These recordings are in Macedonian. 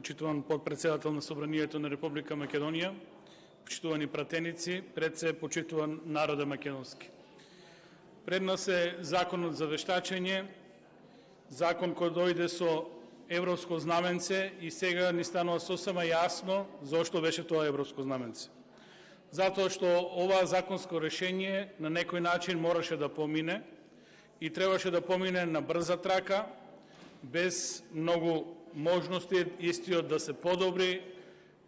почитуван подпредседател на Собранието на Република Македонија, почитувани пратеници, пред се почитуван народа македонски. Пред нас е законот за вештачење, закон кој дојде со европско знаменце и сега ни станува сосема јасно зошто беше тоа европско знаменце. Затоа што ова законско решение на некој начин мораше да помине и требаше да помине на брза трака, без многу можности истиот да се подобри,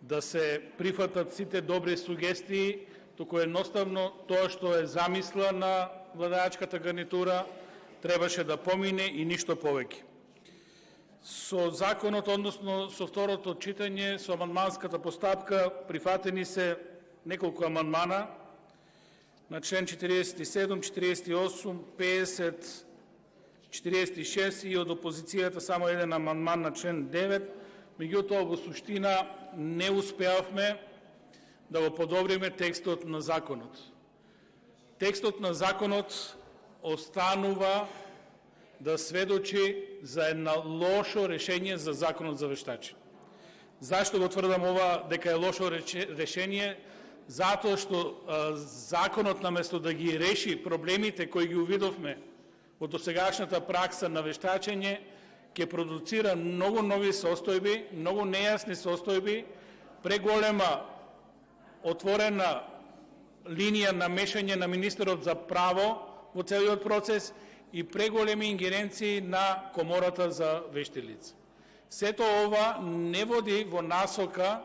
да се прифатат сите добри сугестии, туку едноставно тоа што е замисла на владаачката гарнитура требаше да помине и ништо повеќе. Со законот, односно со второто читање, со амандманската постапка, прифатени се неколку амандмана на член 47, 48, 50, 46 и од опозицијата само еден амандман на член 9, меѓутоа во суштина не успеавме да го подобриме текстот на законот. Текстот на законот останува да сведочи за една лошо решение за законот за вештачење. Зашто го тврдам ова дека е лошо решение? Затоа што законот наместо да ги реши проблемите кои ги увидовме во досегашната пракса на вештачење, ќе продуцира многу нови состојби, многу нејасни состојби, преголема отворена линија на мешање на министерот за право во целиот процес и преголеми ингеренции на комората за вешти лица. Сето ова не води во насока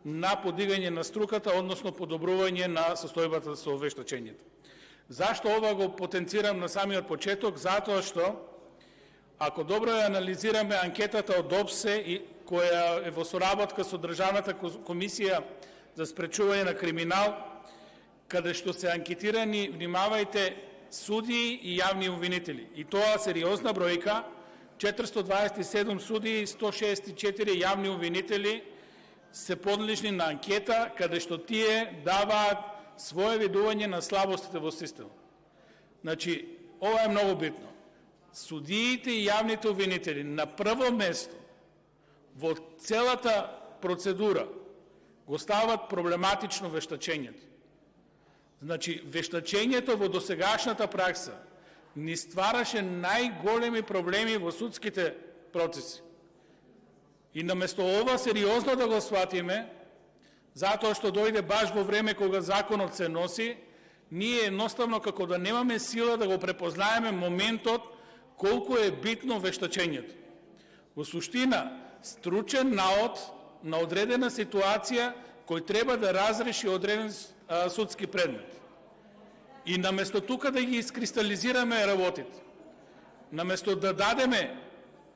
на подигање на струката, односно подобрување на состојбата со вештачењето. Зашто ова го потенцирам на самиот почеток? Затоа што, ако добро ја анализираме анкетата од ОПСЕ, која е во соработка со Државната комисија за спречување на криминал, каде што се анкетирани, внимавајте, судии и јавни обвинители. И тоа сериозна бројка, 427 судии, 164 јавни обвинители се подлежни на анкета, каде што тие даваат свое видување на слабостите во системот. Значи, ова е многу битно. Судиите и јавните обвинители на прво место во целата процедура го стават проблематично вештачењето. Значи, вештачењето во досегашната пракса ни ствараше најголеми проблеми во судските процеси. И наместо ова сериозно да го сватиме, затоа што дојде баш во време кога законот се носи, ние едноставно како да немаме сила да го препознаеме моментот колку е битно вештачењето. Во суштина, стручен наод на одредена ситуација кој треба да разреши одреден судски предмет. И наместо тука да ги искристализираме работите, наместо да дадеме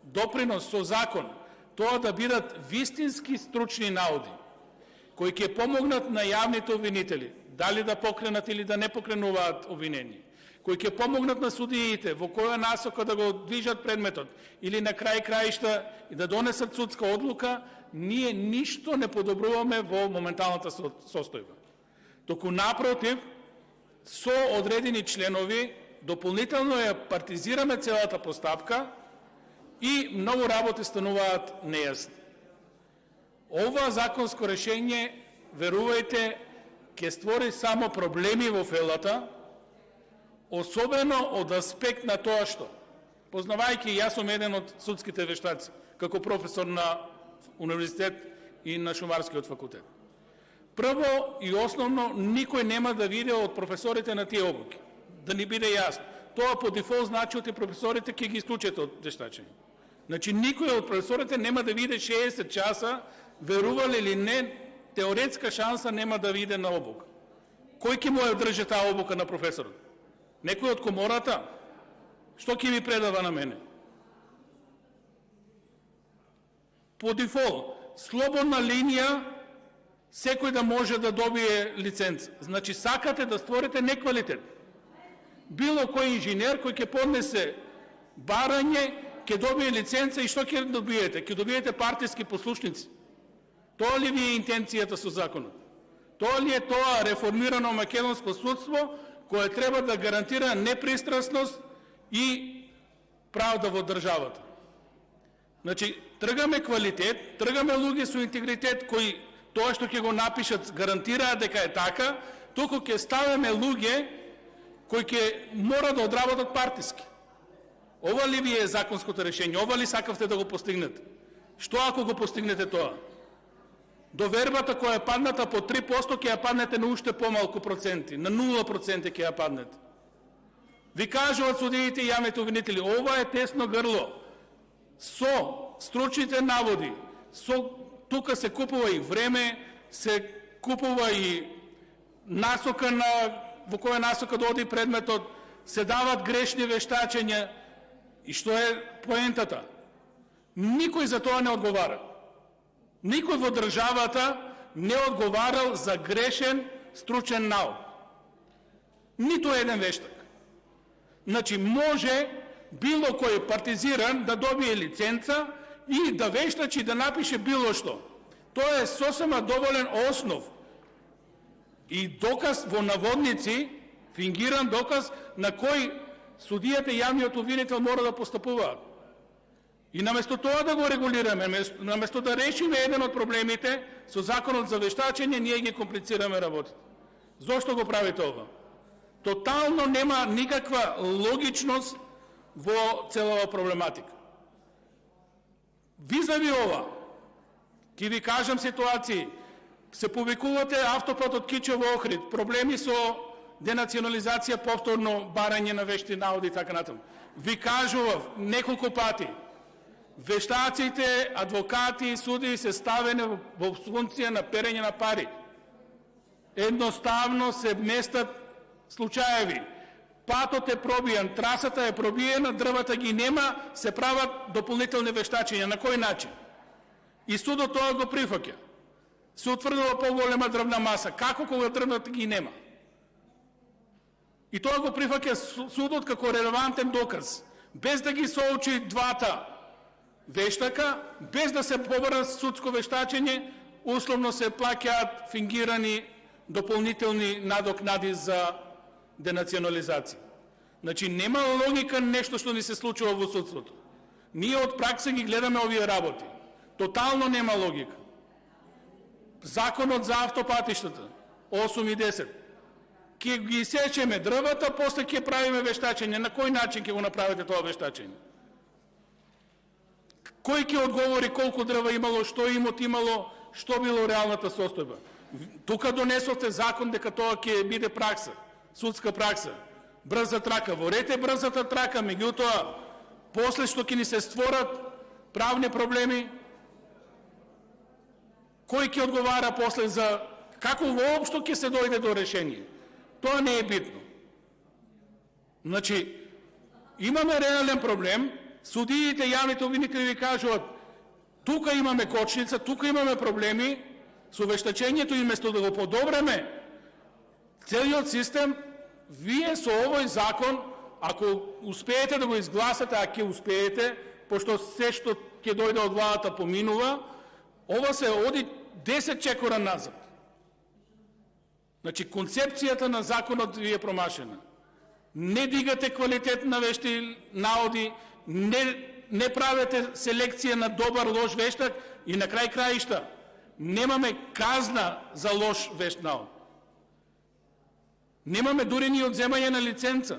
допринос со закон, тоа да бидат вистински стручни наоди, кои ќе помогнат на јавните обвинители, дали да покренат или да не покренуваат обвинение, кои ќе помогнат на судиите во која насока да го движат предметот, или на крај краишта и да донесат судска одлука, ние ништо не подобруваме во моменталната состојба. Току напротив, со одредени членови, дополнително ја партизираме целата постапка и многу работи стануваат нејасни. Ова законско решение, верувајте, ќе створи само проблеми во фелата, особено од аспект на тоа што, познавајќи, јас сум еден од судските вештаци, како професор на универзитет и на Шумарскиот факултет. Прво и основно, никој нема да види од професорите на тие обуки. Да ни биде јасно. Тоа по дефолт значи од професорите ќе ги исклучите од вештачење. Значи, никој од професорите нема да види 60 часа, верували или не, теоретска шанса нема да види на обука. Кој ќе му ја држи таа обука на професорот? Некој од комората? Што ќе ми предава на мене? По дефолт, слободна линија, секој да може да добие лиценца. Значи, сакате да створите неквалитет. Било кој инженер кој ќе поднесе барање, ќе добие лиценца и што ќе добиете? Ќе добиете партиски послушници. Тоа ли ви е интенцијата со законот? Тоа ли е тоа реформирано македонско судство, кое треба да гарантира непристрасност и правда во државата? Значи, тргаме квалитет, тргаме луѓе со интегритет кои тоа што ќе го напишат гарантираат дека е така, туку ќе ставиме луѓе кои ќе мора да одработат партиски. Ова ли ви е законското решение? Ова ли сакавте да го постигнете? Што ако го постигнете тоа? Довербата која е падната по 3% ќе ја паднете на уште помалку проценти, на 0% ќе ја паднете. Ви кажуваат судиите и јавните обвинители, ова е тесно грло. Со стручните наводи, тука се купува и време, се купува и насока во која насока да оди предметот, се дават грешни вештачења. И што е поентата? Никој за тоа не одговара. Никој во државата не одговарал за грешен стручен навод. Ниту еден вештак. Значи, може било кој партизиран да добие лиценца и да вештачи да напише било што. Тоа е сосема доволен основ и доказ во наводници, фингиран доказ на кој судијата и јавниот обвинител мора да постапуваат. И наместо тоа да го регулираме, наместо да решиме еден од проблемите со законот за вештачење, ние ги комплицираме работите. Зошто го правите ова? Тотално нема никаква логичност во целава проблематика. Визави ова, ќе ви кажам ситуации, се повикувате автопат од Кичево Охрид, проблеми со денационализација, повторно барање на вешти наводи и така натаму. Ви кажував неколку пати, вештаците, адвокати и судии се ставени во функција на перење на пари. Едноставно се местат случаеви. Патот е пробиен, трасата е пробиена, дрвата ги нема, се прават дополнителни вештачења. На кој начин? И судот тоа го прифаќа. Се утврдила поголема дрвна маса. Како кога дрвната ги нема? И тоа го прифаќа судот како релевантен доказ, без да ги соочи двата вештака, без да се побара судско вештачење, условно се плаќаат фингирани дополнителни надокнади за денационализација. Значи, нема логика нешто што ни се случува во судството. Ние од пракса ги гледаме овие работи. Тотално нема логика. Законот за автопатиштата, 8 и 10. Ке ги сечеме дрвата, после ќе правиме вештачење. На кој начин ќе го направите тоа вештачење? Кој ќе одговори колку дрва имало, што имот имало, што било реалната состојба? Тука донесовте закон дека тоа ќе биде пракса, судска пракса. Брза трака. Ворете брзата трака, меѓутоа, после што ќе ни се створат правни проблеми, кој ќе одговара после за како воопшто ќе се дојде до решение? Тоа не е битно. Значи, имаме реален проблем, судиите, јавните обвинители ви кажуваат, тука имаме кочница, тука имаме проблеми со вештачењето и место да го подобраме целиот систем, вие со овој закон, ако успеете да го изгласате, а ќе успеете, пошто се што ќе дојде од владата поминува, ова се оди 10 чекора назад. Значи, концепцијата на законот ви е промашена. Не дигате квалитет на вешти наводи, не правите селекција на добар лош вештак и на крај краишта немаме казна за лош вешт навод. Немаме дури ни одземање на лиценца.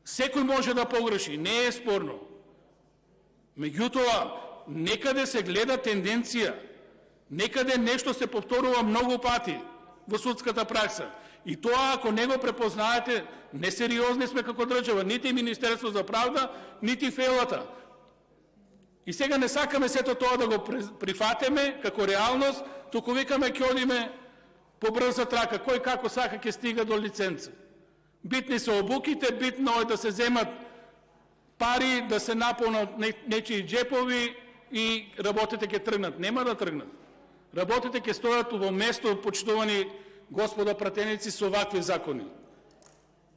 Секој може да погреши, не е спорно. Меѓутоа, некаде се гледа тенденција, некаде нешто се повторува многу пати во судската пракса. И тоа, ако не го препознаете, несериозни сме како држава, нити Министерство за правда, нити фелата. И сега не сакаме сето тоа да го прифатеме како реалност, туку викаме ќе одиме по брза трака, кој како сака ќе стига до лиценца. Битни се обуките, битно е да се земат пари, да се наполнат нечии джепови и работите ќе тргнат. Нема да тргнат. Работите ќе стојат во место, почитувани господа пратеници, со вакви закони.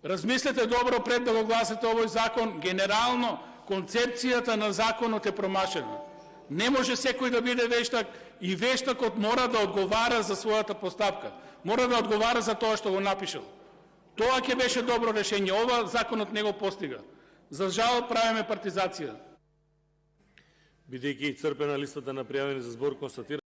Размислете добро пред да го гласите овој закон. Генерално, концепцијата на законот е промашена. Не може секој да биде вештак и вештакот мора да одговара за својата постапка. Мора да одговара за тоа што го напишал. Тоа ќе беше добро решение. Ова законот не го постига. За жал правиме партизација. Бидејќи исцрпена листата на пријавени за збор, констатирам